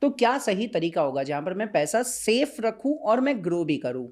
तो क्या सही तरीका होगा जहां पर मैं पैसा सेफ रखूं और मैं ग्रो भी करूं?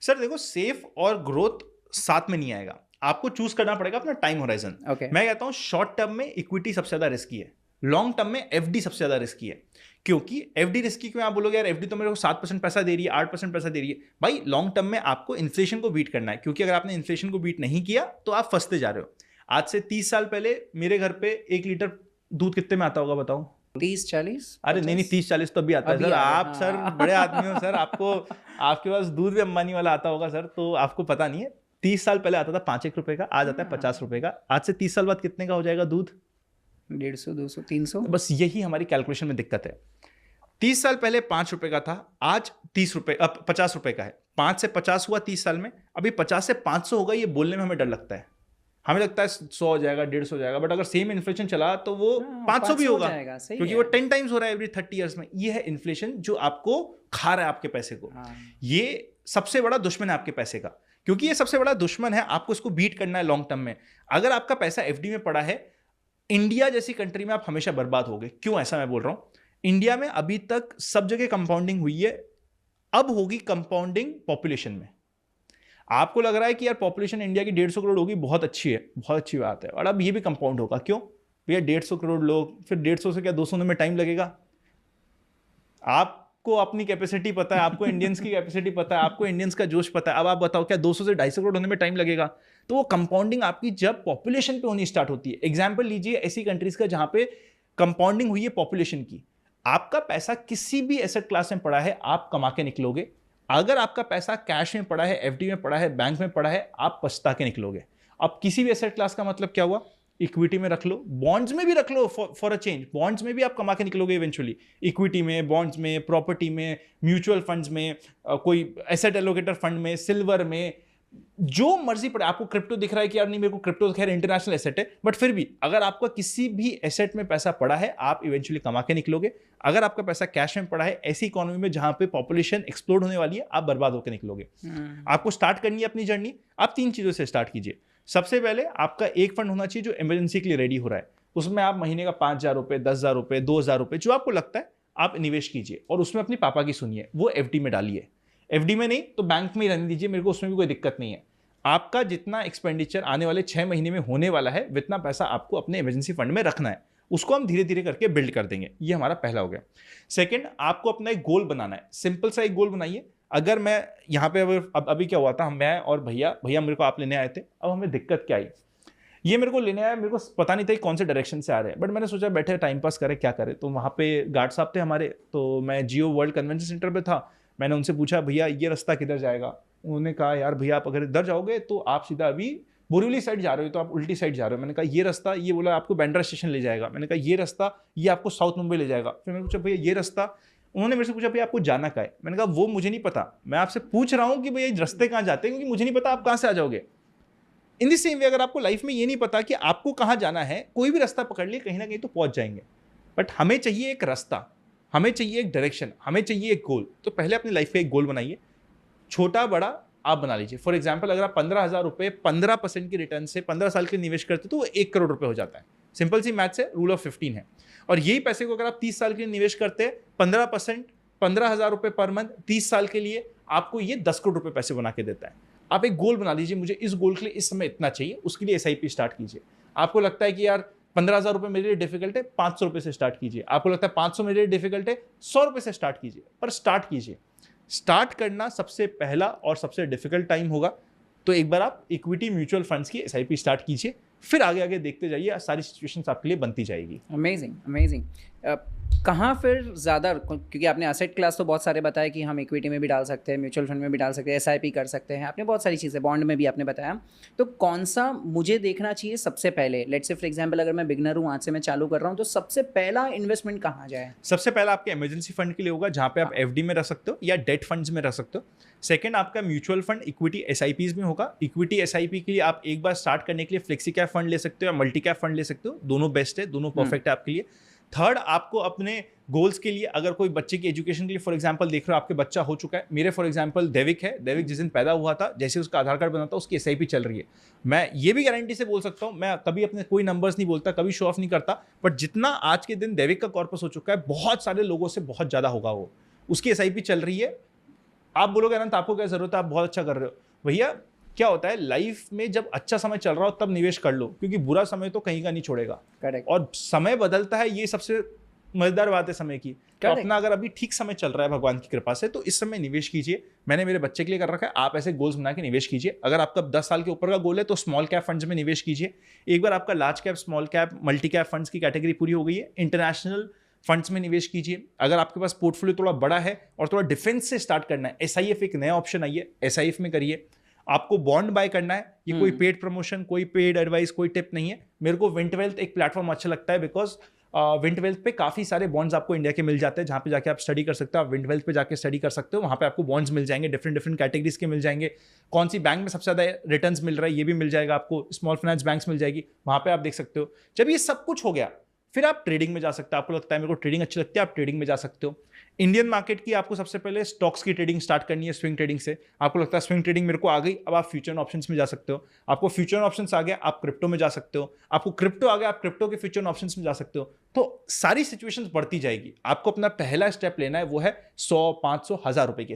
सर देखो, सेफ और ग्रोथ साथ में नहीं आएगा, आपको चूज करना पड़ेगा अपना टाइम होराइजन। ओके। मैं कहता हूं शॉर्ट टर्म में इक्विटी सबसे ज्यादा रिस्की है, लॉन्ग टर्म में एफडी सबसे ज्यादा रिस्की है। क्योंकि एफडी रिस्की क्यों? आप बोलोगे यार एफडी तो मेरे को 7% पैसा दे रही है, 8% पैसा दे रही है। भाई लॉन्ग टर्म में आपको इन्फ्लेशन को बीट करना है, क्योंकि अगर आपने इन्फ्लेशन को बीट नहीं किया तो आप फंसते जा रहे हो। आज से 30 साल पहले मेरे घर पे 1 लीटर दूध कितने में आता होगा बताओ? 30-40? अरे नहीं नहीं, 30-40 तो अभी आता है अभी सर। आ रहे, आप सर हाँ। बड़े आदमी हो सर, आपको आपके पास दूध भी अंबानी वाला आता होगा सर, तो आपको पता नहीं है। 30 साल पहले आता था 5-1 रुपए का, आज आता है 50 रुपए का। आज से 30 साल बाद कितने का हो जाएगा दूध? 150, 200, 300। तो बस यही हमारी कैलकुलेशन में दिक्कत है। 30 साल पहले 5 रुपए का था, आज 30 रुपए, अब 50 रुपए का है। 5 से 50 हुआ 30 साल में, अभी 50 से 500 होगा। ये बोलने में हमें डर लगता है, हमें लगता है 100 हो जाएगा, 150 हो जाएगा, बट अगर सेम इन्फ्लेशन चला तो वो 500 भी 500 होगा, जाएगा, सही क्योंकि है। वो 10 टाइम्स हो रहा है एवरी 30 ईयर्स में। ये है इन्फ्लेशन जो आपको खा रहा है आपके पैसे को। हाँ। ये सबसे बड़ा दुश्मन है आपके पैसे का, क्योंकि ये सबसे बड़ा दुश्मन है। आपको इसको बीट करना है लॉन्ग टर्म में। अगर आपका पैसा एफडी में पड़ा है, इंडिया जैसी कंट्री में आप हमेशा बर्बाद हो गए। क्यों ऐसा मैं बोल रहा हूं? इंडिया में अभी तक सब जगह कंपाउंडिंग हुई है, अब होगी कंपाउंडिंग पॉपुलेशन में। आपको लग रहा है कि यार पॉपुलेशन इंडिया की 150 करोड़ होगी, बहुत अच्छी है, बहुत अच्छी बात है, और अब ये भी कंपाउंड होगा। क्यों भैया? 150 करोड़ लोग, फिर 150 से क्या 200 में टाइम लगेगा? आपको अपनी कैपेसिटी पता है, आपको इंडियंस की कैपेसिटी पता है, आपको इंडियंस का जोश पता है। अब आप बताओ क्या 200 से 250 करोड़ होने में टाइम लगेगा? तो वो कंपाउंडिंग आपकी जब पॉपुलेशन पे होनी स्टार्ट होती है। एग्जाम्पल लीजिए ऐसी कंट्रीज का जहां पे कंपाउंडिंग हुई है पॉपुलेशन की। आपका पैसा किसी भी एसेट क्लास में पड़ा है, आप कमा के निकलोगे। अगर आपका पैसा कैश में पड़ा है, एफडी में पड़ा है, बैंक में पड़ा है, आप पछता के निकलोगे। अब किसी भी एसेट क्लास का मतलब क्या हुआ? इक्विटी में रख लो, बॉन्ड्स में भी रख लो, फॉर अ चेंज बॉन्ड्स में भी आप कमा के निकलोगे इवेंचुअली। इक्विटी में, बॉन्ड्स में, प्रॉपर्टी में, म्यूचुअल फंड्स में, कोई एसेट एलोकेटर फंड में, सिल्वर में, जो मर्जी पड़े। आपको क्रिप्टो दिख रहा है कि यार नहीं मेरे को क्रिप्टो, खैर इंटरनेशनल एसेट है, बट फिर भी अगर आपका किसी भी एसेट में पैसा पड़ा है, आप इवेंचुअली कमा के निकलोगे। अगर आपका पैसा कैश में पड़ा है, ऐसी इकोनॉमी में जहां पे पॉपुलेशन एक्सप्लोड होने वाली है, आप बर्बाद होकर निकलोगे। आपको स्टार्ट करनी है अपनी जर्नी, आप 3 चीजों से स्टार्ट कीजिए। सबसे पहले आपका एक फंड होना चाहिए जो इमरजेंसी के लिए रेडी हो रहा है। उसमें आप महीने का 5,000 रुपए, 10,000 रुपए, 2,000 रुपए, जो आपको लगता है आप निवेश कीजिए, और उसमें अपनी पापा की सुनिए, वो एफडी में डालिए। एफडी में नहीं तो बैंक में ही रहने दीजिए, मेरे को उसमें भी कोई दिक्कत नहीं है। आपका जितना एक्सपेंडिचर आने वाले 6 महीने में होने वाला है, जितना पैसा आपको अपने इमरजेंसी फंड में रखना है, उसको हम धीरे धीरे करके बिल्ड कर देंगे। ये हमारा पहला हो गया। सेकंड, आपको अपना एक गोल बनाना है। सिंपल सा एक गोल बनाइए। अगर मैं यहाँ पे अभी क्या हुआ था, मैं और भैया मेरे को आप लेने आए थे। अब हमें दिक्कत क्या आई, ये मेरे को लेने आया, मेरे को पता नहीं था कौन से डायरेक्शन से आ रहे हैं, बट मैंने सोचा बैठे टाइम पास करें, क्या करें। तो वहाँ पे गार्ड साहब थे हमारे, तो मैं जियो वर्ल्ड कन्वेंशन सेंटर पे था। मैंने उनसे पूछा भैया ये रास्ता किधर जाएगा? उन्होंने कहा यार भैया आप अगर इधर जाओगे तो आप सीधा अभी बोरीवली साइड जा रहे हो, तो आप उल्टी साइड जा रहे हो। मैंने कहा ये रास्ता, ये बोला आपको बांद्रा स्टेशन ले जाएगा। मैंने कहा ये रास्ता, ये आपको साउथ मुंबई ले जाएगा। फिर मैंने पूछा भैया ये रास्ता, उन्होंने मेरे से पूछा भैया आपको जाना कहाँ है? मैंने कहा वो मुझे नहीं पता, मैं आपसे पूछ रहा हूँ कि भैया ये रास्ते कहाँ जाते हैं, क्योंकि मुझे नहीं पता आप कहाँ से आ जाओगे। इन दी सेम वे, अगर आपको लाइफ में ये नहीं पता कि आपको कहाँ जाना है, कोई भी रास्ता पकड़ लिए कहीं ना कहीं तो पहुंच जाएंगे। बट हमें चाहिए एक रास्ता, हमें चाहिए एक डायरेक्शन, हमें चाहिए एक गोल। तो पहले अपनी लाइफ का एक गोल बनाइए, छोटा बड़ा आप बना लीजिए। फॉर एग्जाम्पल, अगर आप 15,000 रुपए 15% की रिटर्न से 15 साल के निवेश करते तो वो 1 करोड़ रुपए हो जाता है। सिंपल सी मैथ्स है, रूल ऑफ 15 है। और यही पैसे को अगर आप 30 साल के लिए निवेश करते हैं, 15%, 15,000 रुपए पर मंथ 30 साल के लिए, आपको ये 10 करोड़ रुपए पैसे बना के देता है। आप एक गोल बना लीजिए, मुझे इस गोल के लिए इस समय इतना चाहिए, उसके लिए एसआईपी स्टार्ट कीजिए। आपको लगता है कि यार 15,000 रुपए मेरे लिए डिफिकल्ट है, 500 रुपए से स्टार्ट कीजिए। आपको लगता है 500 मेरे लिए डिफिकल्ट है, 100 रुपए से स्टार्ट कीजिए, पर स्टार्ट कीजिए। स्टार्ट करना सबसे पहला और सबसे डिफिकल्ट टाइम होगा। तो एक बार आप इक्विटी म्यूचुअल फंड्स की एसआईपी स्टार्ट कीजिए, फिर आगे आगे देखते जाइए, सारी सिचुएशंस आपके लिए बनती जाएगी। Amazing amazing. कहाँ फिर ज़्यादा, क्योंकि आपने असेट क्लास तो बहुत सारे बताया कि हम इक्विटी में भी डाल सकते हैं, म्यूचुअल फंड में भी डाल सकते हैं, एसआईपी कर सकते हैं, आपने बहुत सारी चीज़ें, बॉन्ड में भी आपने बताया। तो कौन सा मुझे देखना चाहिए सबसे पहले? लेट्स से फॉर एग्जांपल अगर मैं बिगनर हूँ, आज से मैं चालू कर रहा हूँ, तो सबसे पहला इन्वेस्टमेंट कहाँ जाए? सबसे पहला आपके इमरजेंसी फंड के लिए होगा, जहां पे आप एफडी में रख सकते हो या डेट फंड्स में रख सकते हो। सेकंड, आपका म्यूचुअल फंड इक्विटी एसआईपीज में होगा। इक्विटी एसआईपी के लिए आप एक बार स्टार्ट करने के लिए फ्लेक्सी कैप फंड ले सकते हो या मल्टी कैप फंड ले सकते हो, दोनों बेस्ट है, दोनों परफेक्ट है आपके लिए। थर्ड, आपको अपने गोल्स के लिए, अगर कोई बच्चे की एजुकेशन के लिए फॉर एग्जांपल देख रहे हो, आपके बच्चा हो चुका है, मेरे फॉर एग्जांपल देविक है, देविक जिस दिन पैदा हुआ था, जैसे उसका आधार कार्ड बना था, उसकी एसआईपी चल रही है। मैं ये भी गारंटी से बोल सकता हूँ, मैं कभी अपने कोई नंबर्स नहीं बोलता, कभी शो ऑफ नहीं करता, बट जितना आज के दिन देविक का कॉर्पस हो चुका है, बहुत सारे लोगों से बहुत ज्यादा होगा वो, उसकी एसआईपी चल रही है। आप बोलोगे अनंत आपको क्या जरूरत है, आप बहुत अच्छा कर रहे हो। भैया क्या होता है, लाइफ में जब अच्छा समय चल रहा हो तब निवेश कर लो, क्योंकि बुरा समय तो कहीं का नहीं छोड़ेगा। करेक्ट। और समय बदलता है, ये सबसे मजेदार बात है समय की। तो Correct. अपना अगर अभी ठीक समय चल रहा है भगवान की कृपा से, तो इस समय निवेश कीजिए। मैंने मेरे बच्चे के लिए कर रखा है, आप ऐसे गोल्स बना के निवेश कीजिए। अगर आपका 10 साल के ऊपर का गोल है तो स्मॉल कैप फंड्स में निवेश कीजिए। एक बार आपका large cap, small cap, multi cap funds की कैटेगरी पूरी हो गई है, इंटरनेशनल फंड्स में निवेश कीजिए। अगर आपके पास पोर्टफोलियो थोड़ा बड़ा है और थोड़ा डिफेंस से स्टार्ट करना है, एसआईएफ एक नया ऑप्शन आई है, एसआईएफ में करिए। आपको बॉन्ड बाय करना है, ये कोई पेड प्रमोशन, कोई पेड एडवाइस, कोई टिप नहीं है। मेरे को विंट वेल्थ एक प्लेटफॉर्म अच्छा लगता है, बिकॉज विंट वेल्थ पे काफी सारे बॉन्ड्स आपको इंडिया के मिल जाते हैं, जहां पे जाके आप स्टडी कर सकते हो। आप विंट वेल्थ पे जाके स्टडी कर सकते हो, वहां पे आपको बॉन्ड्स मिल जाएंगे, डिफरेंट कैटेगरीज के मिल जाएंगे। कौन सी बैंक में सबसे ज्यादा रिटर्न्स मिल रहा है ये भी मिल जाएगा आपको, स्मॉल फाइनेंस बैंक्स मिल जाएगी, वहां पे आप देख सकते हो। जब ये सब कुछ हो गया, फिर आप ट्रेडिंग में जा सकते हो। आपको लगता है मेरे को ट्रेडिंग अच्छी लगती है, आप ट्रेडिंग में जा सकते हो। इंडियन मार्केट की आपको सबसे पहले स्टॉक्स की ट्रेडिंग स्टार्ट करनी है, स्विंग ट्रेडिंग से। आपको लगता है स्विंग ट्रेडिंग मेरे को आ गई, अब आप फ्यूचर ऑप्शंस में जा सकते हो। आपको फ्यूचर ऑप्शंस आ गया, आप क्रिप्टो में जा सकते हो। आपको क्रिप्टो आ गया, आप क्रिप्टो के फ्यूचर ऑप्शंस में जा सकते हो। तो सारी सिचुएशंस बढ़ती जाएगी। आपको अपना पहला स्टेप लेना है, वो है 100, 500, 1000 रुपए के।